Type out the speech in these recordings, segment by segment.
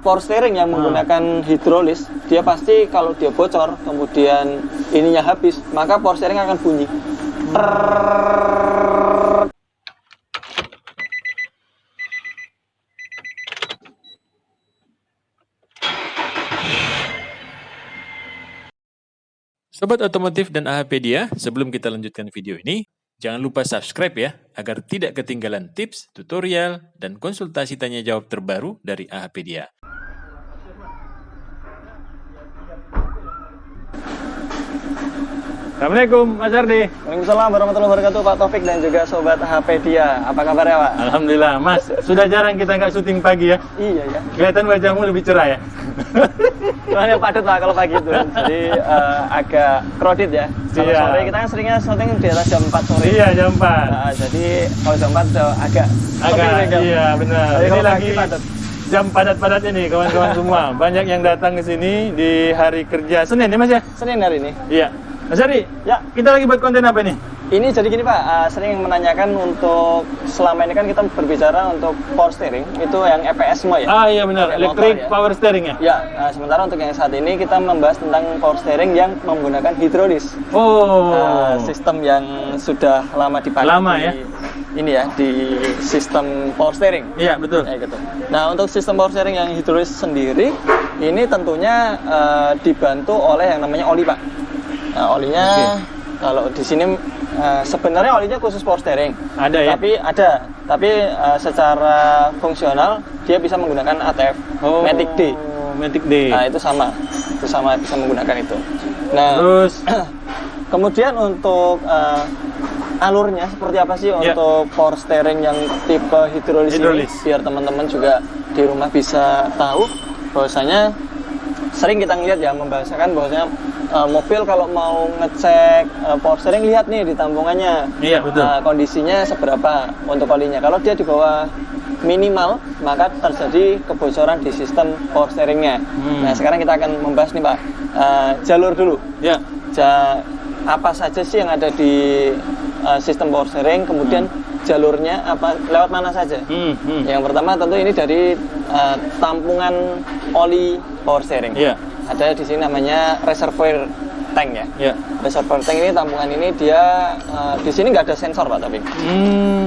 Power steering yang menggunakan hidrolis, dia pasti kalau dia bocor, kemudian ininya habis, maka power steering akan bunyi. Sobat Otomotif dan AHPedia, sebelum kita lanjutkan video ini, jangan lupa subscribe ya, agar tidak ketinggalan tips, tutorial, dan konsultasi tanya jawab terbaru dari AHPedia. Assalamualaikum Mas Ardi. Waalaikumsalam warahmatullahi wabarakatuh, Pak Taufik dan juga Sobat AHPedia. Apa kabar ya, Pak? Alhamdulillah, Mas. Sudah jarang kita nggak syuting pagi ya. Iya ya. Kelihatan wajahmu lebih cerah ya. Soalnya padat Pak kalau pagi itu. Jadi agak crowded ya. Kalau Iya. sore kita kan seringnya syuting di atas jam 4 sore. Iya, jam 4. Nah, jadi kalau jam 4 udah agak Iya, benar. Tapi Ini kalau lagi pagi padat. jam padat-padat ini kawan-kawan semua. Banyak yang datang ke sini di hari kerja Senin ya, Mas ya? Senin hari ini. Iya. Mas Ardi, Ya. kita lagi buat konten apa nih? Ini jadi gini Pak, sering menanyakan untuk selama ini kan kita berbicara untuk power steering itu yang EPS semua ya. Ah iya benar, Pakai electric motor ya. power steering ya. Ya, sementara untuk yang saat ini kita membahas tentang power steering yang menggunakan hidrolis. Oh. Sistem yang sudah lama dipakai. Lama di, ya? Ini ya di sistem power steering. Iya betul. Kayak gitu. Nah untuk sistem power steering yang hidrolis sendiri, ini tentunya dibantu oleh yang namanya oli Pak. Nah olinya kalau di sini sebenarnya olinya khusus power steering. Ada ya? Tapi secara fungsional dia bisa menggunakan ATF, Matic D. Matic D. Nah itu sama bisa menggunakan itu. Nah Terus kemudian untuk alurnya seperti apa sih untuk power steering yang tipe hidrolis ini, biar teman-teman juga di rumah bisa tahu bahwasanya sering kita ngeliat ya membahasakan bahwasanya mobil kalau mau ngecek power steering lihat nih di tampungannya. Iya betul. Kondisinya seberapa untuk olinya. Kalau dia di bawah minimal maka terjadi kebocoran di sistem power steeringnya. Nah sekarang kita akan membahas nih Pak jalur dulu. Ya. Apa saja sih yang ada di sistem power steering, kemudian jalurnya apa lewat mana saja. Yang pertama tentu ini dari tampungan oli power steering. Iya. Ada di sini namanya reservoir tank ya. Iya. Reservoir tank ini tampungan ini dia di sini nggak ada sensor Pak tapi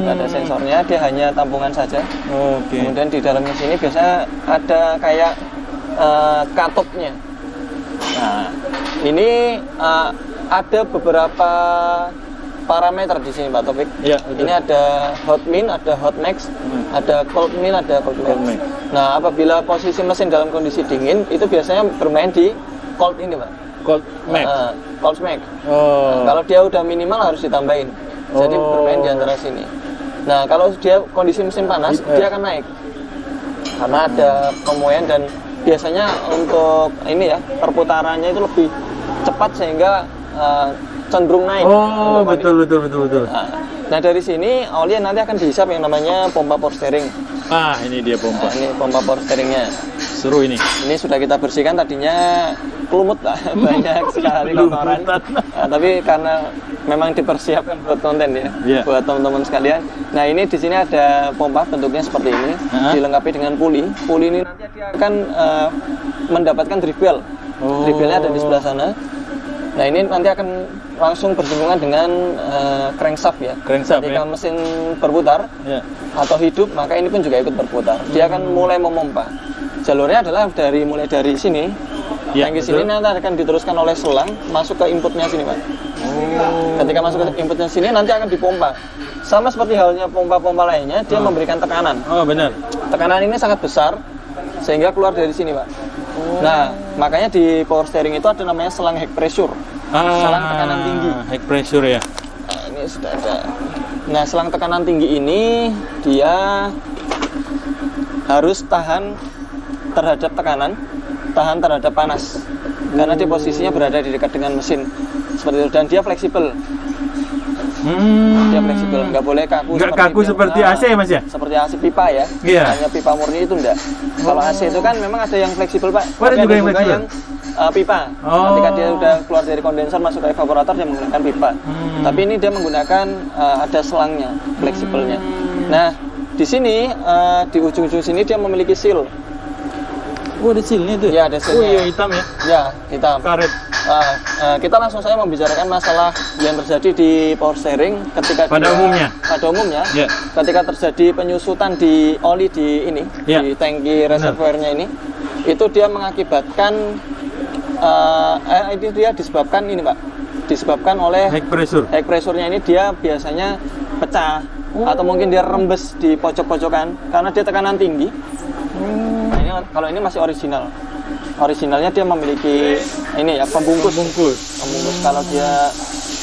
nggak ada sensornya, dia hanya tampungan saja. Oke. Kemudian di dalamnya sini biasanya ada kayak katupnya. Nah ini ada beberapa parameter di sini Pak Taufik. Ya, ini ada hot min, ada hot max, ada cold min, ada cold max. Nah, apabila posisi mesin dalam kondisi dingin itu biasanya bermain di cold ini Pak. Cold max. Cold max. Oh. Kalau dia udah minimal harus ditambahin. Jadi bermain di antara sini. Nah, kalau dia kondisi mesin panas, dia akan naik. Karena ada pemuaian dan biasanya untuk ini ya perputarannya itu lebih cepat sehingga cenderung naik. Oh, betul. Nah, dari sini oli nanti akan dihisap yang namanya pompa power steering. Ah, ini dia pompa. Nah, ini pompa power steeringnya. Seru ini. Ini sudah kita bersihkan, tadinya kelumut lah, banyak sekali kotoran. Nah, tapi karena memang dipersiapkan buat konten ya, buat teman-teman sekalian. Nah, ini di sini ada pompa bentuknya seperti ini, dilengkapi dengan puli. Puli ini nanti dia akan mendapatkan dribble. Dribblenya ada di sebelah sana. Nah ini nanti akan langsung bersinggungan dengan crankshaft ya. Ketika mesin berputar atau hidup, maka ini pun juga ikut berputar. Dia akan mulai memompa. Jalurnya adalah mulai dari sini. Tangki sini nanti akan diteruskan oleh selang masuk ke inputnya sini Pak. Ketika masuk ke inputnya sini nanti akan dipompa. Sama seperti halnya pompa-pompa lainnya, dia memberikan tekanan. Oh benar. Tekanan ini sangat besar sehingga keluar dari sini Pak. Nah, makanya di power steering itu ada namanya selang high pressure. Selang tekanan tinggi. High pressure ya. Nah, ini sudah ada. Nah, selang tekanan tinggi ini dia harus tahan terhadap tekanan, tahan terhadap panas. Karena dia posisinya berada di dekat dengan mesin. Seperti itu, dan dia fleksibel. Dia fleksibel, nggak boleh kaku. Nggak kaku seperti AC Mas ya? Seperti AC pipa ya. Hanya pipa murni itu enggak. Kalau AC itu kan memang ada yang fleksibel Pak. Ada juga yang fleksibel. Pipa. Ketika dia udah keluar dari kondensor masuk ke evaporator dia menggunakan pipa. Tapi ini dia menggunakan ada selangnya, fleksibelnya. Nah, di sini di ujung-ujung sini dia memiliki seal. Oh, ada silnya itu? Ya, ada silnya. Oh iya, hitam ya? Ya, hitam. Karet. Kita langsung saya membicarakan masalah yang terjadi di power steering ketika Pada umumnya? Pada umumnya, Ya. ketika terjadi penyusutan di oli di ini, Ya. di tangki reservoirnya ini, itu dia mengakibatkan, itu dia disebabkan ini Pak, disebabkan oleh High pressure. high pressure-nya ini dia biasanya pecah atau mungkin dia rembes di pojok-pojokan karena dia tekanan tinggi. Nah, ini, kalau ini masih original. Originalnya dia memiliki ini ya pembungkus. Pembungkus. Kalau dia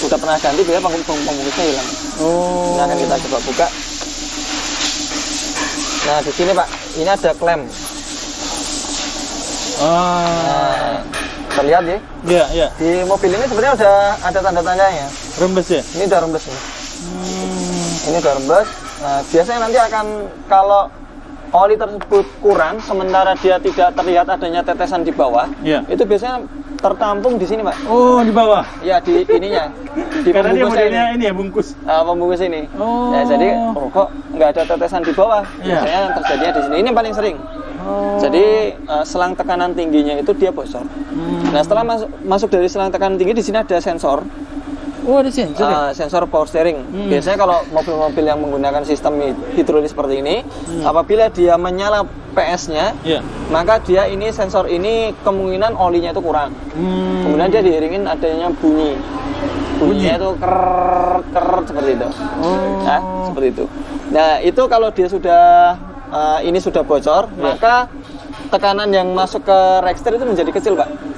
sudah pernah ganti, dia pembungkusnya hilang. Oh. Ini akan kita coba buka. Nah di sini Pak, ini ada klem. Nah, terlihat ya? Iya, iya. Di mobil ini sebenarnya udah ada tanda-tandanya. Rembes ya? Ini udah rembes nih. Ini udah rembes. Nah, biasanya nanti akan kalau oli tersebut kurang, sementara dia tidak terlihat adanya tetesan di bawah, Iya. itu biasanya tertampung di sini, Pak. Oh, di bawah. Ya, di ininya, di Karena dia pembungkusnya modelnya ini ya, bungkus. pembungkus ini. Oh. Ya, jadi kok nggak ada tetesan di bawah? Iya. Biasanya terjadinya di sini. Ini yang paling sering. Oh. Jadi selang tekanan tingginya itu dia bocor. Nah, setelah masuk dari selang tekanan tinggi, di sini ada sensor. Oh, ada sensor ya? Sensor power steering. Biasanya kalau mobil-mobil yang menggunakan sistem hidrolik seperti ini, apabila dia menyala PS-nya, Iya. maka dia ini sensor ini kemungkinan olinya itu kurang. Kemudian dia diiringin adanya bunyinya itu ker seperti itu. Nah, seperti itu. Nah, itu kalau dia sudah ini sudah bocor, maka tekanan yang masuk ke register itu menjadi kecil, Pak.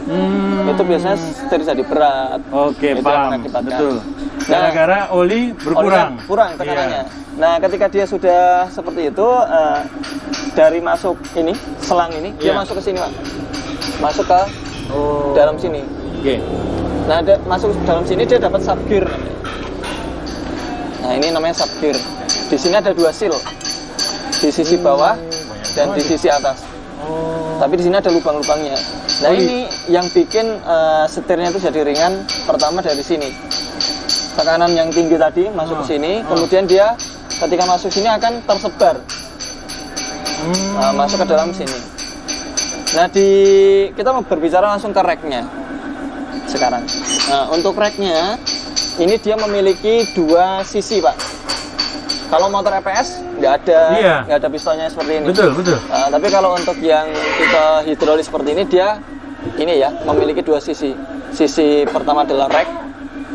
Itu biasanya terjadi berat. Oke, Itu yang paham. mengakibatkan. Betul. Nah, Gara-gara oli berkurang. Olinya kurang tekanannya. Iya. Nah, ketika dia sudah seperti itu, dari masuk ini selang ini, dia Iya. masuk ke sini, Pak. Masuk ke dalam sini. Oke. Nah, masuk dalam sini dia dapat subgear namanya. Nah, ini namanya subgear. Di sini ada 2 seal. Di sisi bawah dan di sisi atas. Tapi di sini ada lubang-lubangnya. Nah, ini yang bikin setirnya itu jadi ringan. Pertama dari sini. Tekanan yang tinggi tadi masuk ke sini, kemudian dia ketika masuk sini akan tersebar. Masuk ke dalam sini. Nah, kita mau berbicara langsung ke racknya sekarang. Nah, untuk racknya ini dia memiliki 2 sisi, Pak. Kalau motor EPS nggak ada pistonnya seperti ini. Betul. Tapi kalau untuk yang tipe hidrolik seperti ini, dia ini ya memiliki 2 sisi. Sisi pertama adalah rack.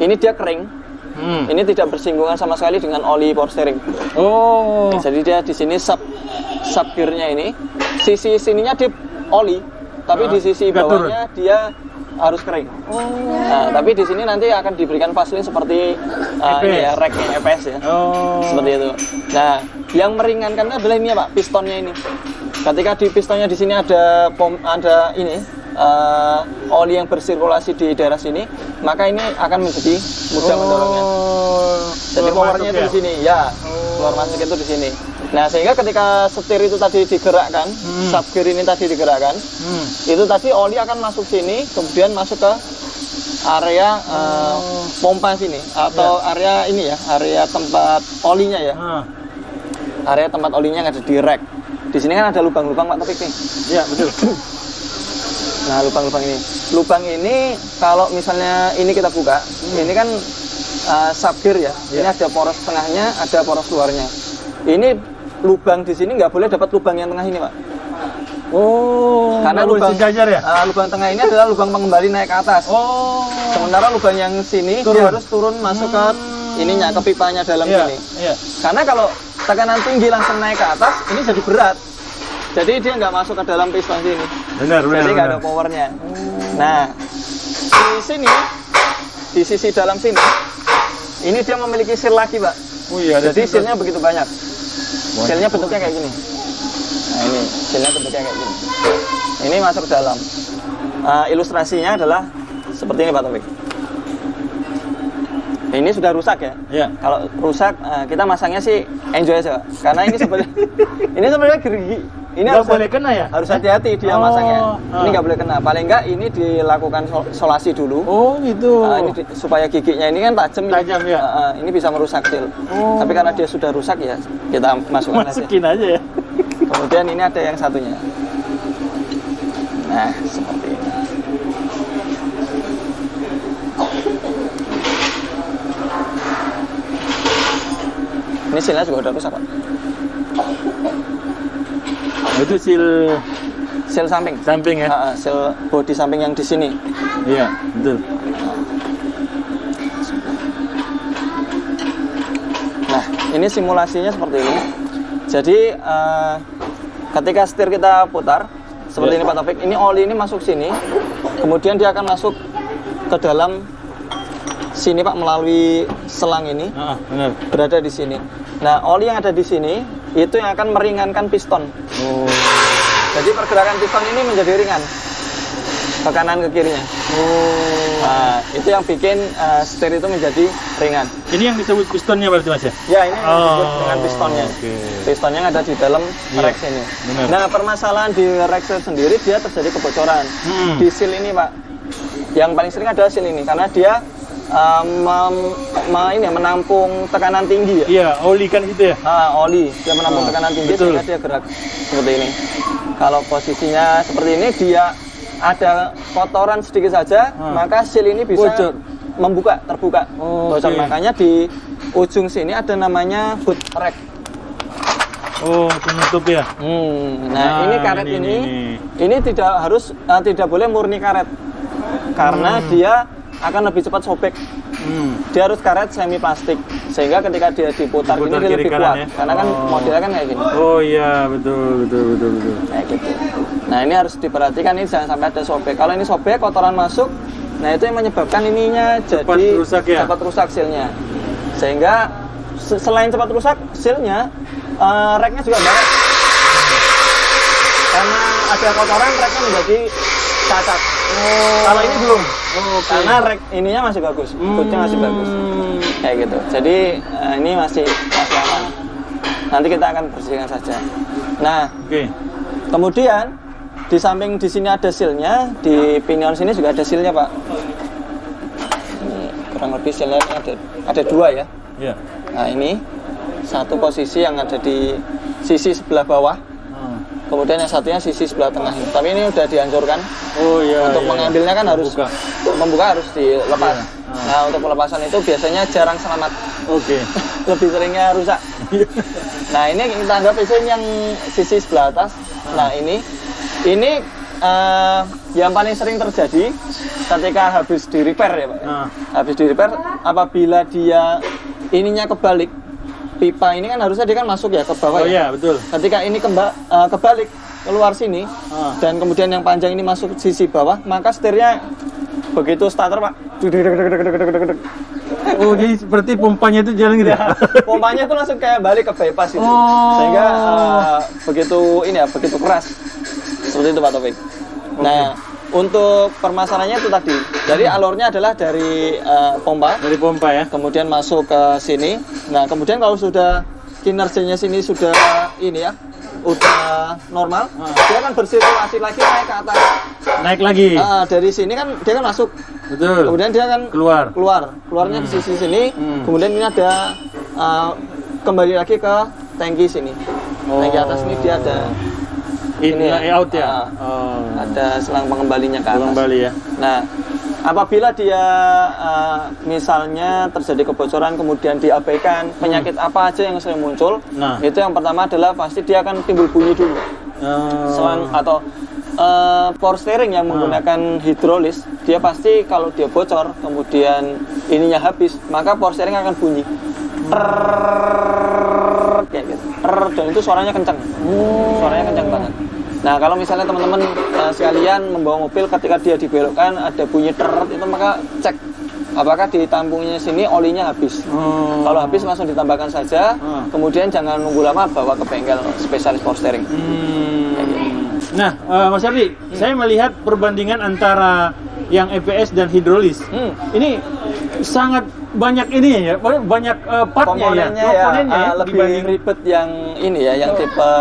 Ini dia kering. Ini tidak bersinggungan sama sekali dengan oli power steering. Oh. Jadi dia di sini subgearnya ini, sisi sininya dia oli, tapi di sisi bawahnya dia harus kering. Nah, tapi di sini nanti akan diberikan vaselin seperti ini ya, racknya EPS ya. Seperti itu. Nah, yang meringankan adalah ini ya, Pak, pistonnya ini. Ketika di pistonnya di sini ada ini oli yang bersirkulasi di daerah sini, maka ini akan menjadi mudah mendorongnya. Jadi powernya itu di sini, ya. Keluar masuk itu di sini. Nah, sehingga ketika setir itu tadi digerakkan, subgear ini tadi digerakkan, itu tadi oli akan masuk sini, kemudian masuk ke area pompa sini atau area ini ya, area tempat olinya ya. Area tempat olinya yang ada di rack. Di sini kan ada lubang-lubang, Pak Topik nih. Iya, betul. Nah, lubang-lubang ini. Lubang ini kalau misalnya ini kita buka, ini kan subgear ya. Ini ada poros tengahnya, ada poros luarnya. Ini lubang di sini nggak boleh dapat lubang yang tengah ini, Pak. Oh. Karena lubang sejajar ya? lubang tengah ini adalah lubang pengembali naik ke atas. Oh. Sementara lubang yang sini dia harus turun masuk ke ininya, ke pipanya dalam sini. Iya. Karena kalau tekanan tinggi langsung naik ke atas, ini jadi berat. Jadi dia nggak masuk ke dalam piston sini. Benar. Jadi nggak ada powernya. Nah, di sini, di sisi dalam sini, ini dia memiliki seal lagi, Pak. Oh iya. Jadi sealnya begitu banyak. Sealnya bentuknya kayak gini. Nah, ini sealnya bentuknya kayak gini. Ini masuk ke dalam. Ilustrasinya adalah seperti ini, Pak Taufik. Ini sudah rusak ya. Iya. Kalau rusak, kita masangnya sih enjoy aja, Pak. Karena ini sebenarnya ini sebenarnya gerigi. Ini Nggak harus boleh kena ya? Harus hati-hati dia masangnya. Ini nggak boleh kena. Paling nggak ini dilakukan solasi dulu. Oh gitu. Ini supaya giginya ini kan tajam. Tajam ya. Ini bisa merusak seal. Tapi karena dia sudah rusak ya, kita masukkan Masukin aja ya. Kemudian ini ada yang satunya. Nah, seperti ini. Ini silnya juga udah rusak, Pak. Itu seal Samping. samping ya? Seal bodi samping yang di sini. Iya, betul. Nah, ini simulasinya seperti ini. Jadi ketika setir kita putar seperti ini Pak Taufik, ini oli ini masuk sini, kemudian dia akan masuk ke dalam sini Pak melalui selang ini, Benar. berada di sini. Nah, oli yang ada di sini itu yang akan meringankan piston. Oh. Jadi pergerakan piston ini menjadi ringan ke kanan ke kirinya. Oh. Nah, itu yang bikin setir itu menjadi ringan. Ini yang disebut pistonnya berarti Mas ya? Ya, ini yang disebut dengan pistonnya. Okay. Pistonnya yang ada di dalam rack ini. Benar. Nah, permasalahan di rack sendiri dia terjadi kebocoran. Di seal ini, Pak. Yang paling sering adalah seal ini karena dia menampung tekanan tinggi ya. Iya, oli kan gitu ya? Oli dia menampung tekanan tinggi sehingga dia gerak seperti ini. Kalau posisinya seperti ini, dia ada kotoran sedikit saja, maka seal ini bisa terbuka. Bocor. Okay. Makanya di ujung sini ada namanya hood rack. Oh, penutup ya? Nah, ini karet ini tidak boleh murni karet karena dia akan lebih cepat sobek. Dia harus karet semi plastik sehingga ketika dia diputar ini dia lebih kuat ya? Karena kan modelnya kan kayak gini. Oh iya, betul. Kayak gitu. Nah, ini harus diperhatikan, ini jangan sampai ada sobek. Kalau ini sobek, kotoran masuk, nah itu yang menyebabkan ininya jadi cepat rusak sealnya. Sehingga selain cepat rusak sealnya, racknya juga banyak. Karena ada kotoran, racknya menjadi cacat. Kalau ini belum. Karena rack ininya masih bagus, bootnya masih bagus. Kayak gitu. Jadi ini masih aman. Nanti kita akan bersihkan saja. Nah, kemudian di samping di sini ada sealnya, di pinion sini juga ada sealnya Pak. Ini kurang lebih sealnya ada dua ya. Iya. Nah, ini satu posisi yang ada di sisi sebelah bawah. Kemudian yang satunya sisi sebelah tengah. Tapi ini udah dihancurkan. Oh iya. Untuk mengambilnya kan harus membuka harus dilepas. Nah, untuk pelepasan itu biasanya jarang selamat. Oke. Lebih seringnya rusak. Nah, ini kita anggap ini yang sisi sebelah atas. Nah, ini yang paling sering terjadi ketika habis di repair ya Pak. Habis di repair, apabila dia ininya kebalik, pipa ini kan harusnya dia kan masuk ya ke bawah. Oh iya, betul. Ketika ini kebalik keluar sini dan kemudian yang panjang ini masuk sisi bawah, maka setirnya begitu starter Pak. Oh, jadi seperti pompanya itu jalan gitu ya? Pompanya itu langsung kayak balik ke bypass itu. Sehingga begitu keras. Seperti itu Pak Taufik. Nah, untuk permasalahannya itu tadi. Jadi alurnya adalah dari pompa. Dari pompa ya. Kemudian masuk ke sini. Nah, kemudian kalau sudah kinerjanya sini sudah udah normal, dia akan bersirkulasi lagi naik ke atas. Naik lagi. Dari sini kan dia kan masuk. Betul. Kemudian dia akan keluarnya di sisi sini. Kemudian ini ada kembali lagi ke tangki sini. Tangki atas ini dia ada out ya. Ada selang pengembalinya ke atas. Pengembali ya. Nah, apabila dia misalnya terjadi kebocoran kemudian diabaikan, penyakit apa aja yang sering muncul, itu yang pertama adalah pasti dia akan timbul bunyi dulu. Selang atau power steering yang menggunakan hidrolis, dia pasti kalau dia bocor kemudian ininya habis, maka power steering akan bunyi. Kayak gitu. Dan itu suaranya kencang. Suaranya kencang banget. Nah, kalau misalnya teman-teman sekalian membawa mobil ketika dia dibelokkan ada bunyi itu, maka cek apakah di tampungnya sini olinya habis. Kalau habis langsung ditambahkan saja. Kemudian jangan nunggu lama, bawa ke bengkel spesialis power steering. Nah, Mas Ardi, saya melihat perbandingan antara yang EPS dan hidrolis. Ini sangat banyak ini ya, banyak partnya komponennya lebih dibanding ribet yang ini ya, yang tipe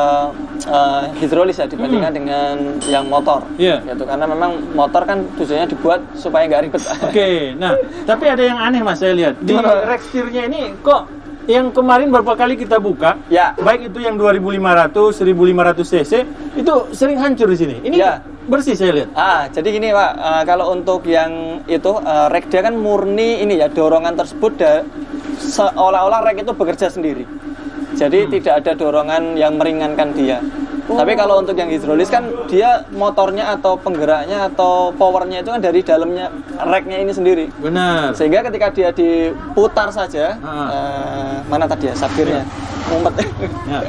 hidrolis ya dibandingkan dengan yang motor. Gitu, karena memang motor kan tujuannya dibuat supaya nggak ribet. Oke, nah tapi ada yang aneh Mas, saya lihat di rack setirnya ini kok yang kemarin berapa kali kita buka, Ya. baik itu yang 2500, 1500 cc, itu sering hancur di sini. Ini Ya. bersih saya lihat. Jadi gini Pak, kalau untuk yang itu rek dia kan murni ini ya, dorongan tersebut seolah-olah rek itu bekerja sendiri. Jadi tidak ada dorongan yang meringankan dia. Tapi kalau untuk yang hidrolis kan dia motornya atau penggeraknya atau powernya itu kan dari dalamnya reknya ini sendiri. Benar. Sehingga ketika dia diputar saja, mana tadi ya sabirnya, ngumpet. Ya.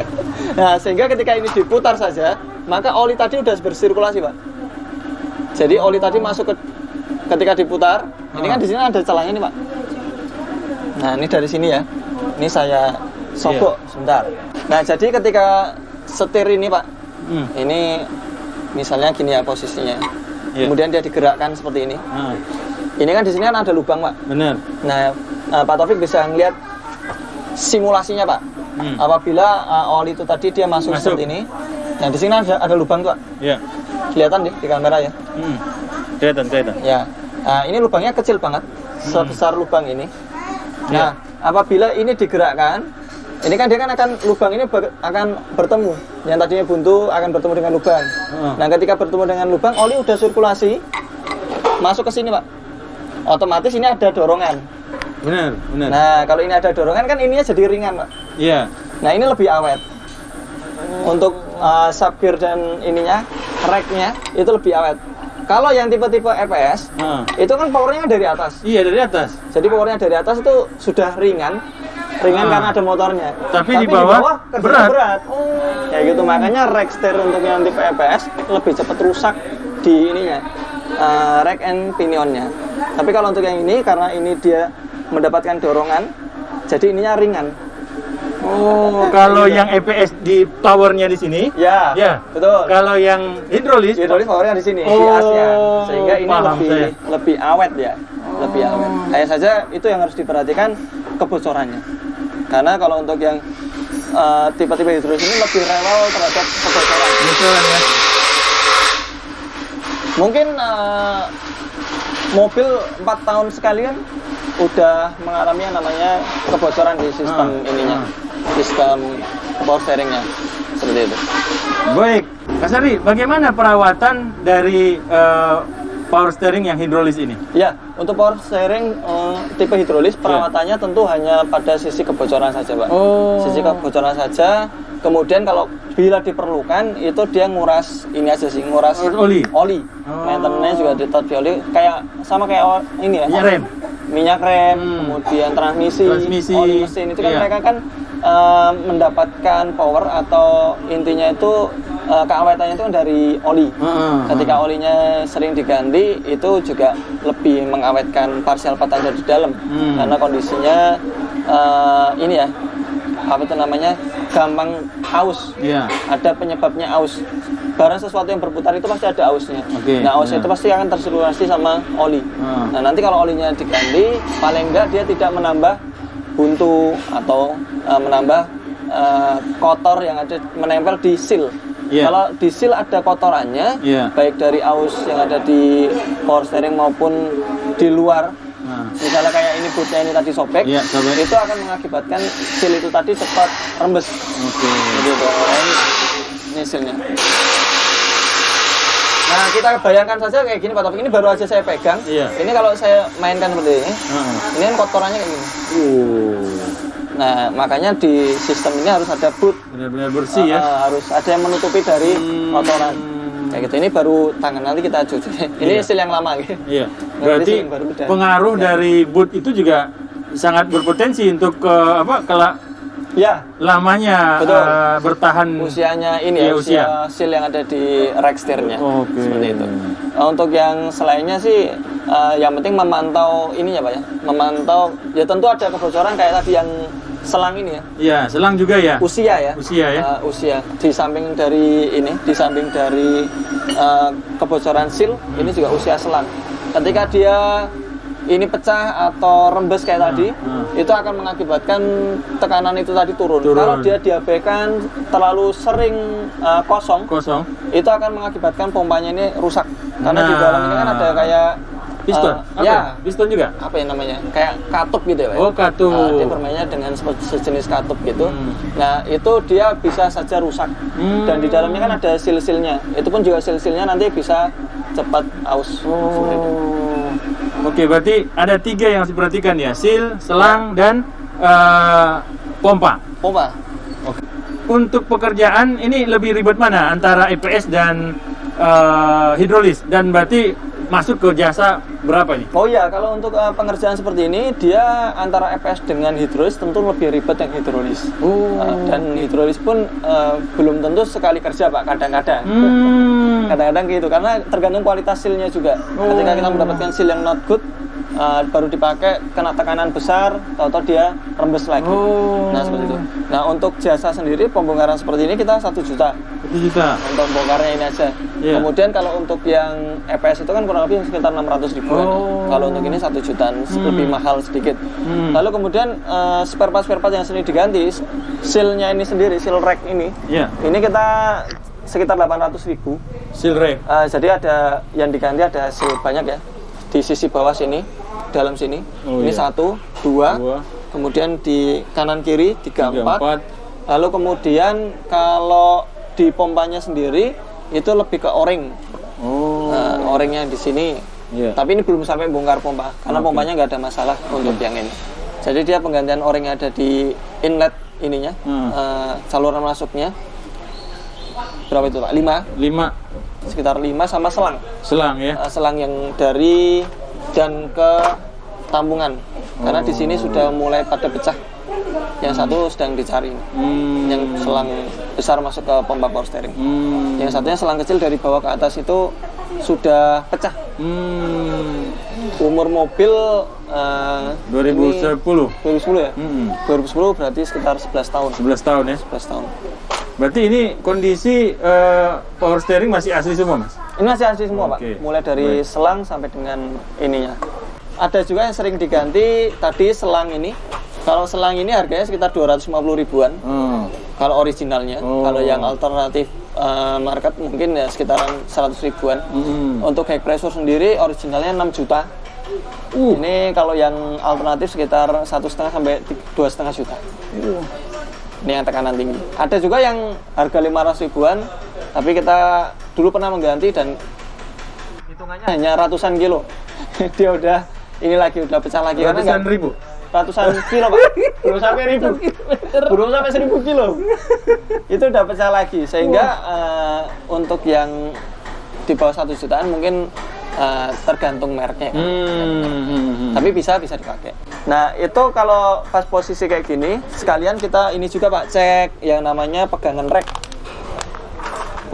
Nah, sehingga ketika ini diputar saja, maka oli tadi udah bersirkulasi Pak. Jadi oli tadi masuk ketika diputar, ini kan di sini ada celahnya nih Pak. Nah ini dari sini ya, ini saya sogok sebentar. Nah jadi ketika setir ini Pak, ini misalnya gini ya posisinya, kemudian dia digerakkan seperti ini. Ini kan di sini kan ada lubang Pak. Benar. Nah Pak Taufik bisa ngeliat simulasinya Pak. Apabila oli itu tadi dia masuk seperti ini, nah di sini ada lubang tuh Pak. Iya. Kelihatan di kamera ya. Kelihatan. Ya. Nah, ini lubangnya kecil banget, sebesar lubang ini. Nah, apabila ini digerakkan, ini kan dia kan lubang ini akan bertemu. Yang tadinya buntu akan bertemu dengan lubang. Nah, ketika bertemu dengan lubang, oli udah sirkulasi masuk ke sini, Pak. Otomatis ini ada dorongan. Benar. Nah, kalau ini ada dorongan kan ininya jadi ringan, Pak. Iya. Nah, ini lebih awet. Untuk sabir dan ininya, reknya itu lebih awet. Kalau yang tipe-tipe EPS, itu kan powernya dari atas. Iya, dari atas. Jadi powernya dari atas itu sudah ringan karena ada motornya. Tapi di bawah berat. Kayak gitu, makanya rek steer untuk yang tipe EPS lebih cepat rusak di ininya, rek and pinionnya. Tapi kalau untuk yang ini, karena ini dia mendapatkan dorongan, jadi ininya ringan. Kalau yang EPS di powernya di sini, Ya, betul. Kalau yang hidrolis Powernya di sini, di asnya, sehingga ini paham lebih awet ya, lebih awet. Kayak saja itu yang harus diperhatikan kebocorannya. Karena kalau untuk yang tipe-tipe hidrolis ini lebih rewel terhadap kebocoran. Betul ya. Mungkin mobil 4 tahun sekali kan udah mengalami yang namanya kebocoran di sistem ininya, sistem power steeringnya, seperti itu. Baik, Mas Ardi, bagaimana perawatan dari power steering yang hidrolis ini? Ya, untuk power steering tipe hidrolis perawatannya tentu hanya pada sisi kebocoran saja, Pak. Sisi kebocoran saja. Kemudian kalau bila diperlukan itu dia nguras ini aja sih, nguras oli. Maintenance juga tetap di oli, sama kayak ini ya. Minyak rem, kemudian transmisi, oli mesin itu kan mereka kan mendapatkan power atau intinya itu keawetannya itu kan dari oli. Ketika olinya sering diganti itu juga lebih mengawetkan parsial part di dalam karena kondisinya ini ya, apa itu namanya, gampang aus. Ada penyebabnya aus. Barang sesuatu yang berputar itu pasti ada ausnya. Nah, ausnya itu pasti akan tersirkulasi sama oli. Nah, nanti kalau olinya diganti, paling enggak dia tidak menambah buntu atau menambah kotor yang ada menempel di seal. Kalau di seal ada kotorannya, baik dari aus yang ada di power steering maupun di luar, misalnya kayak ini bootnya ini tadi sobek, itu akan mengakibatkan seal itu tadi cepat rembes. Jadi ini sealnya. Nah, kita bayangkan saja kayak gini Pak Taufik, ini baru aja saya pegang. Ini kalau saya mainkan seperti ini kan kotorannya kayak gini. Nah, makanya di sistem ini harus ada boot. Benar-benar bersih ya. Harus ada yang menutupi dari kotoran. Kayak gitu. Ini baru tangan, nanti kita cuci. Ini seal yang lama gitu. Berarti pengaruh dari boot itu juga sangat berpotensi untuk lamanya bertahan usianya ini ya, usia seal yang ada di rack steernya. Seperti itu. Untuk yang selainnya sih yang penting memantau ininya Pak ya. Memantau ya, tentu ada kebocoran kayak tadi yang selang ini ya. Iya, selang juga ya. Usia ya. Usia. Di samping dari kebocoran seal, ini juga usia selang. Ketika dia ini pecah atau rembes kayak tadi, itu akan mengakibatkan tekanan itu tadi turun. Kalau dia diabaikan terlalu sering kosong, itu akan mengakibatkan pompanya ini rusak. Karena di dalam ini kan ada kayak Piston? Ya. Piston juga? Apa ya namanya? Kayak katup gitu ya, Pak. Oh, katup. Dia bermainnya dengan sejenis katup gitu. Nah, itu dia bisa saja rusak. Dan di dalamnya kan ada sil-silnya. Itu pun juga sil-silnya nanti bisa cepat aus. Seperti itu. Oke, berarti ada 3 yang harus diperhatikan ya. Sil, selang, dan pompa. Pompa. Oke. Untuk pekerjaan ini lebih ribet mana? Antara EPS dan hidrolis? Dan berarti masuk ke jasa berapa nih? Oh iya, kalau untuk pengerjaan seperti ini, dia antara EPS dengan hidrolis tentu lebih ribet yang hidrolis. Dan hidrolis pun belum tentu sekali kerja, Pak, kadang-kadang. Kadang-kadang gitu, karena tergantung kualitas silnya juga. Ketika kita mendapatkan sil yang not good, baru dipakai, kena tekanan besar, tahu-tahu dia rembes lagi. Nah, seperti itu. Nah, untuk jasa sendiri, pembongkaran seperti ini kita 1 juta. 1 juta? Untuk bongkarnya ini aja. Yeah. Kemudian kalau untuk yang EPS itu kan kurang lebih sekitar 600 ribuan. Kalau untuk ini 1 jutaan, lebih mahal sedikit. Lalu kemudian spare part yang sering diganti, silnya ini sendiri, sil rack ini, ini kita sekitar 800 ribu. Sil rack? Jadi ada yang diganti, ada sil banyak ya. Di sisi bawah sini, dalam sini. Ini 1, 2, kemudian di kanan kiri 3, 4. Lalu kemudian kalau di pompanya sendiri itu lebih ke o-ring. O-ringnya di sini. Tapi ini belum sampai bongkar pompa karena pompanya nggak ada masalah untuk yang ini. Jadi dia penggantian o-ring ada di inlet ininya, saluran masuknya. Berapa itu, Pak? 5. Sekitar 5 sama selang. Selang ya? Selang yang dari dan ke tampungan. Karena di sini sudah mulai pada pecah. Yang satu sedang dicari. Yang selang besar masuk ke pompa power steering. Yang satunya selang kecil dari bawah ke atas itu sudah pecah. Umur mobil 2010 ya? 2010 berarti sekitar 11 tahun. 11 tahun ya? 11 tahun. Berarti ini kondisi power steering masih asli semua, Mas? Ini masih asli semua, Pak. Mulai dari selang sampai dengan ininya. Ada juga yang sering diganti tadi selang ini. Kalau selang ini harganya sekitar 250 ribuan. Kalau originalnya. Kalau yang alternatif market mungkin ya sekitaran 100 ribuan. Untuk high pressure sendiri originalnya 6 juta. Ini kalau yang alternatif sekitar 1,5 sampai 2,5 juta. Ini yang tekanan tinggi. Ada juga yang harga 500 ribuan, tapi kita dulu pernah mengganti dan hitungannya hanya ratusan kilo. Dia udah ini lagi udah pecah lagi. Ratusan ribu? Ratusan kilo, Pak. Belum sampai ribu. Belum sampai 1000 kilo. Itu udah pecah lagi. Sehingga untuk yang di bawah 1 jutaan mungkin tergantung mereknya. Tapi bisa dipakai. Nah, itu kalau pas posisi kayak gini, sekalian kita ini juga, Pak, cek yang namanya pegangan rek.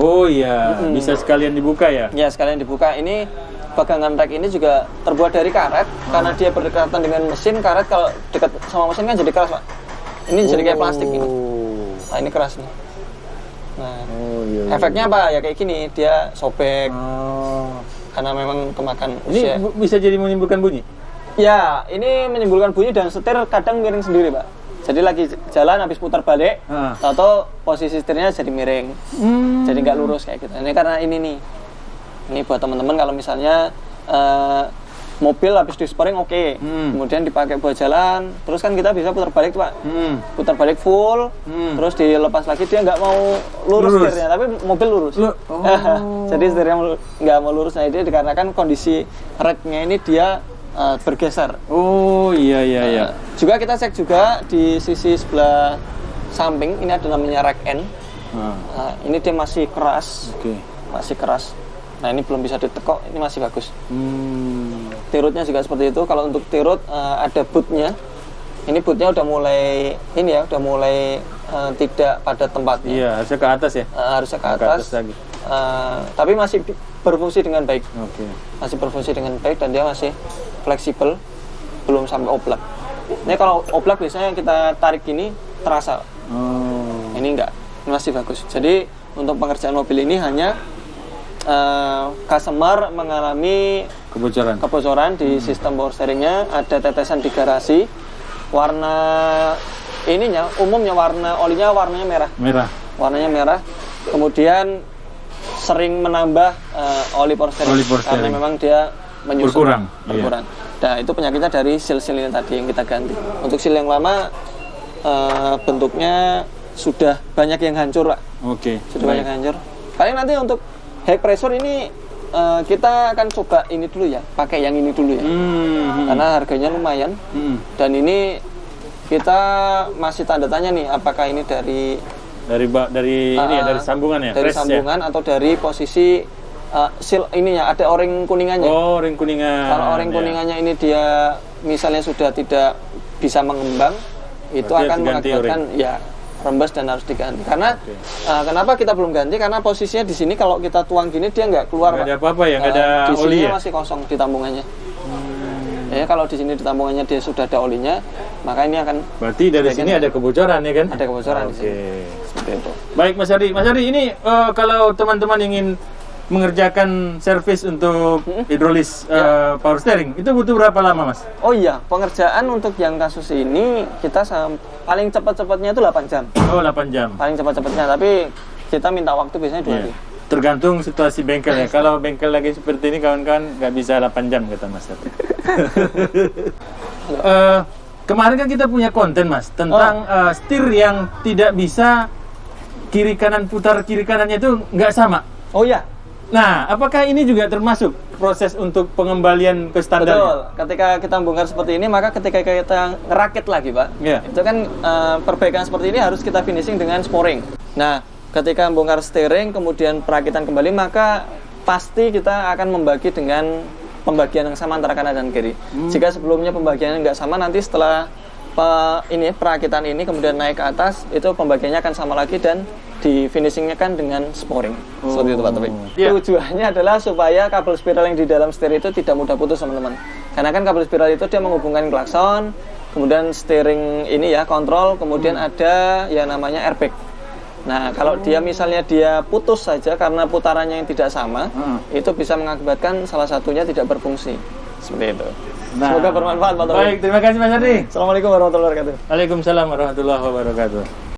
Oh iya, bisa sekalian dibuka ya? Ya, sekalian dibuka. Ini pegangan rek ini juga terbuat dari karet. Karena dia berdekatan dengan mesin, karet kalau dekat sama mesin kan jadi keras, Pak. Ini jadi kayak plastik ini. Nah, ini keras nih. Nah, efeknya apa? Ya kayak gini, dia sobek. Karena memang kemakan usia. Ini bisa jadi menimbulkan bunyi? Ya, ini menimbulkan bunyi dan setir kadang miring sendiri, Pak. Jadi lagi jalan habis putar balik, atau posisi setirnya jadi miring. Jadi nggak lurus kayak gitu. Ini karena ini nih. Ini buat teman-teman kalau misalnya mobil habis di-sporing kemudian dipakai buat jalan, terus kan kita bisa putar balik tuh, Pak. Putar balik full, terus dilepas lagi dia nggak mau lurus setirnya, tapi mobil lurus. Jadi setirnya nggak mau lurus. Nah, itu dikarenakan kondisi raknya ini dia bergeser. Oh iya. Juga kita cek juga di sisi sebelah samping ini ada namanya rack end. Ini dia masih keras. Masih keras. Nah, ini belum bisa ditekuk, ini masih bagus. Tirutnya juga seperti itu. Kalau untuk tirut ada bootnya. Ini bootnya udah mulai tidak pada tempatnya. Iya, harusnya ke atas ya. Harusnya ke atas lagi. Tapi masih berfungsi dengan baik. Masih berfungsi dengan baik dan dia masih fleksibel, belum sampai oblak. Ini kalau oblak biasanya kita tarik gini terasa. Ini enggak, masih bagus. Jadi untuk pengerjaan mobil ini hanya customer mengalami kebocoran di sistem power steeringnya, ada tetesan di garasi, warna ininya umumnya warnanya merah. Warnanya merah. Kemudian sering menambah oli power steering karena memang dia menyusut, Berkurang, berkurang. Nah itu penyakitnya dari seal-seal ini tadi yang kita ganti. Untuk seal yang lama bentuknya sudah banyak yang hancur, Pak. Oke. Sudah banyak yang hancur. Paling nanti untuk high pressure ini kita akan coba ini dulu ya, pakai yang ini dulu ya, karena harganya lumayan. Dan ini kita masih tanda tanya nih, apakah ini dari ini ya, dari sambungan ya, dari fresh sambungan ya? atau dari posisi seal ini ya, ada o-ring kuningannya. Oh, ring kuningan. Kalau o-ring kuningannya ini dia misalnya sudah tidak bisa mengembang, itu berarti akan harus diganti mengakibatkan ya rembes dan harus diganti. Karena kenapa kita belum ganti? Karena posisinya di sini kalau kita tuang gini dia nggak keluar, Nggak ada Pak. apa-apa ya, nggak ada Di oli sini ya? masih kosong di tambungannya. Ya kalau di sini di tambungannya dia sudah ada olinya, maka ini akan Berarti dari sini ada kebocoran ya kan? ada kebocoran di sini. Oke. Seperti itu. Baik Mas Ardi. Mas Ardi, ini kalau teman-teman ingin mengerjakan servis untuk hidrolis power steering, itu butuh berapa lama Mas? Oh iya, pengerjaan untuk yang kasus ini kita paling cepat-cepatnya itu 8 jam. Oh, 8 jam. Paling cepat-cepatnya, tapi kita minta waktu biasanya 2 hari. Tergantung situasi bengkel ya. Kalau bengkel lagi seperti ini kawan-kawan nggak bisa 8 jam kata Mas Ardi. Kemarin kan kita punya konten Mas tentang setir yang tidak bisa kiri kanan putar, kiri kanannya itu nggak sama. Oh iya. Nah, apakah ini juga termasuk proses untuk pengembalian ke standar? Betul. Ketika kita bongkar seperti ini, maka ketika kita ngerakit lagi, Pak, itu kan perbaikan seperti ini harus kita finishing dengan sporing. Nah, ketika bongkar steering, kemudian perakitan kembali, maka pasti kita akan membagi dengan pembagian yang sama antara kanan dan kiri. Jika sebelumnya pembagiannya nggak sama, nanti setelah perakitan ini kemudian naik ke atas, itu pembagiannya akan sama lagi dan di finishingnya kan dengan sporing. Seperti itu Pak Topik. Tujuannya adalah supaya kabel spiral yang di dalam setir itu tidak mudah putus teman-teman. Karena kan kabel spiral itu dia menghubungkan klakson, kemudian steering ini ya kontrol, kemudian ada yang namanya airbag. Nah kalau dia misalnya dia putus saja karena putarannya yang tidak sama, itu bisa mengakibatkan salah satunya tidak berfungsi. Seperti itu. Nah, semoga bermanfaat Pak Topik. Baik, terima kasih Mas Ardi. Assalamualaikum warahmatullahi wabarakatuh. Waalaikumsalam warahmatullahi wabarakatuh.